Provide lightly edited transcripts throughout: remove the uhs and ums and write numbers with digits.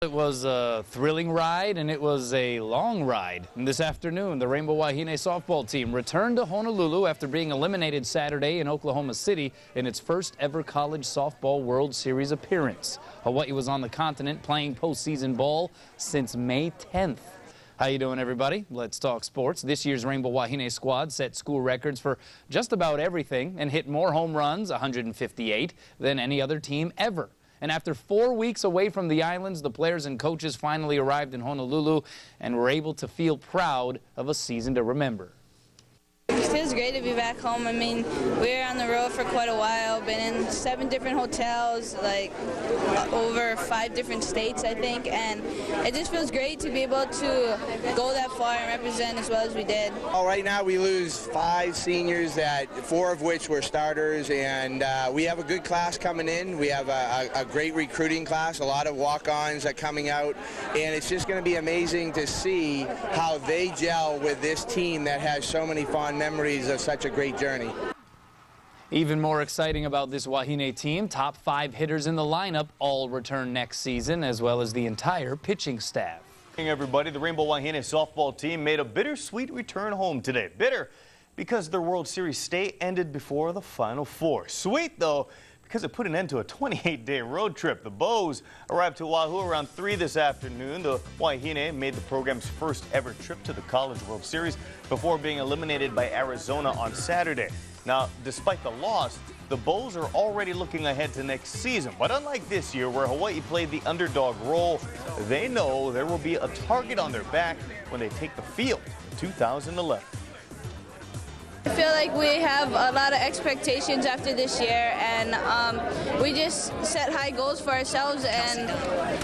It was a thrilling ride, and it was a long ride. And this afternoon, the Rainbow Wahine softball team returned to Honolulu after being eliminated Saturday in Oklahoma City in its first ever college softball World Series appearance. Hawaii was on the continent playing postseason ball since May 10th. How you doing, everybody? Let's talk sports. This year's Rainbow Wahine squad set school records for just about everything and hit more home runs, 158, than any other team ever. And after 4 weeks away from the islands, the players and coaches finally arrived in Honolulu and were able to feel proud of a season to remember. It feels great to be back home. I mean, we were on the road for quite a while, been in 7 different hotels, like over 5 different states, I think, and it just feels great to be able to go that far and represent as well as we did. Oh, right now we lose 5 seniors, 4 of which were starters, and we have a good class coming in. We have a great recruiting class, a lot of walk-ons are coming out, and it's just going to be amazing to see how they gel with this team that has so many fond memories of such a great journey. Even more exciting about this Wahine team, top 5 hitters in the lineup all return next season, as well as the entire pitching staff. Hey everybody, the Rainbow Wahine softball team made a bittersweet return home today. Bitter because their World Series stay ended before the Final Four. Sweet though, because it put an end to a 28-day road trip. The Bows arrived to Oahu around 3 this afternoon. The Wahine made the program's first ever trip to the College World Series before being eliminated by Arizona on Saturday. Now, despite the loss, the Bows are already looking ahead to next season. But unlike this year, where Hawaii played the underdog role, they know there will be a target on their back when they take the field in 2011. I feel like we have a lot of expectations after this year, and we just set high goals for ourselves, and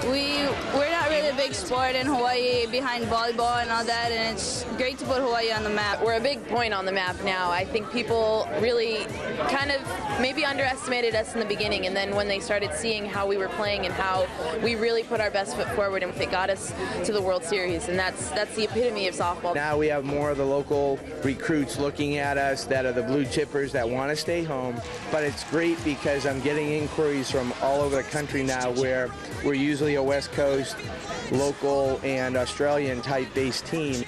we're not really a big sport in Hawaii behind volleyball and all that, and it's great to put Hawaii on the map. We're a big point on the map now. I think people really kind of maybe underestimated us in the beginning, and then when they started seeing how we were playing and how we really put our best foot forward, and it got us to the World Series, and that's the epitome of softball. Now we have more of the local recruits looking at us that are the blue chippers that want to stay home, but it's great because I'm getting inquiries from all over the country now, where we're usually a West Coast, local, and Australian type based team.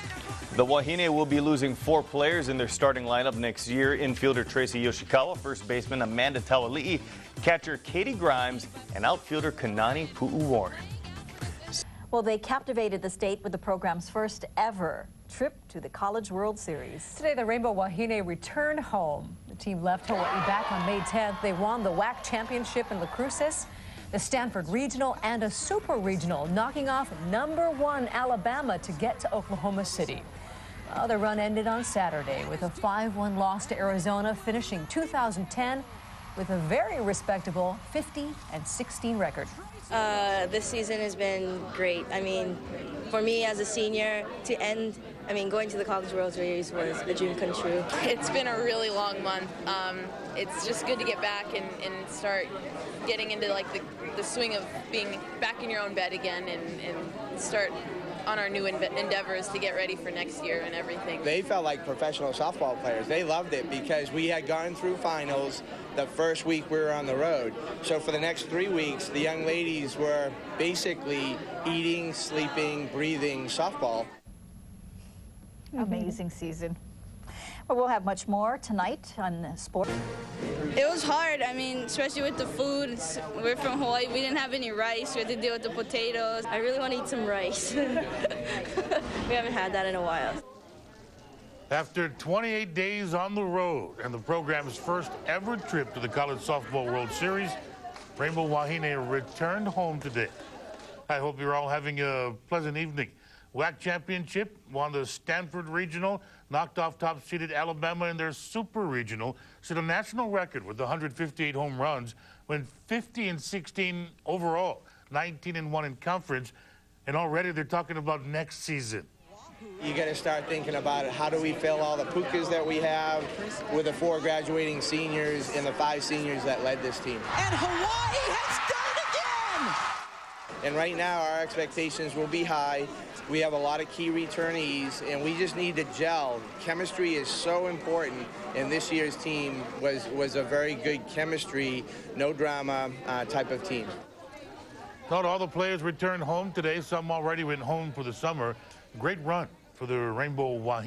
The Wahine will be losing 4 players in their starting lineup next year. Infielder Tracy Yoshikawa, first baseman Amanda Tawali'i, catcher Katie Grimes, and outfielder Kanani Pu'u-Warren. Well, they captivated the state with the program's first ever trip to the College World Series. Today, the Rainbow Wahine returned home. The team left Hawaii back on May 10th. They won the WAC championship in La Cruces, the Stanford Regional, and a Super Regional, knocking off #1 Alabama to get to Oklahoma City. Well, the run ended on Saturday with a 5-1 loss to Arizona, finishing 2010 with a very respectable 50-16 record. This season has been great. I mean, for me as a senior to end, going to the College World Series was a dream come true. It's been a really long month. It's just good to get back and start getting into like the swing of being back in your own bed again and start on our new endeavors to get ready for next year and everything. They felt like professional softball players. They loved it because we had gone through finals the first week we were on the road. So for the next 3 weeks, the young ladies were basically eating, sleeping, breathing softball. Amazing season. Well, we'll have much more tonight on sport. It was hard, especially with the food. We're from Hawaii, we didn't have any rice, we had to deal with the potatoes. I really want to eat some rice. We haven't had that in a while. After 28 days on the road and the program's first ever trip to the College Softball World Series, Rainbow Wahine returned home today. I hope you're all having a pleasant evening. WAC championship, won the Stanford Regional, knocked off top-seeded Alabama in their Super Regional, set a national record with 158 home runs, went 50-16 overall, 19-1 in conference, and already they're talking about next season. You got to start thinking about it. How do we fill all the pukas that we have with the 4 graduating seniors and the 5 seniors that led this team? And Hawaii has done it again! And right now, our expectations will be high. We have a lot of key returnees, and we just need to gel. Chemistry is so important, and this year's team was a very good chemistry, no drama type of team. Not all the players returned home today. Some already went home for the summer. Great run for the Rainbow Wahine.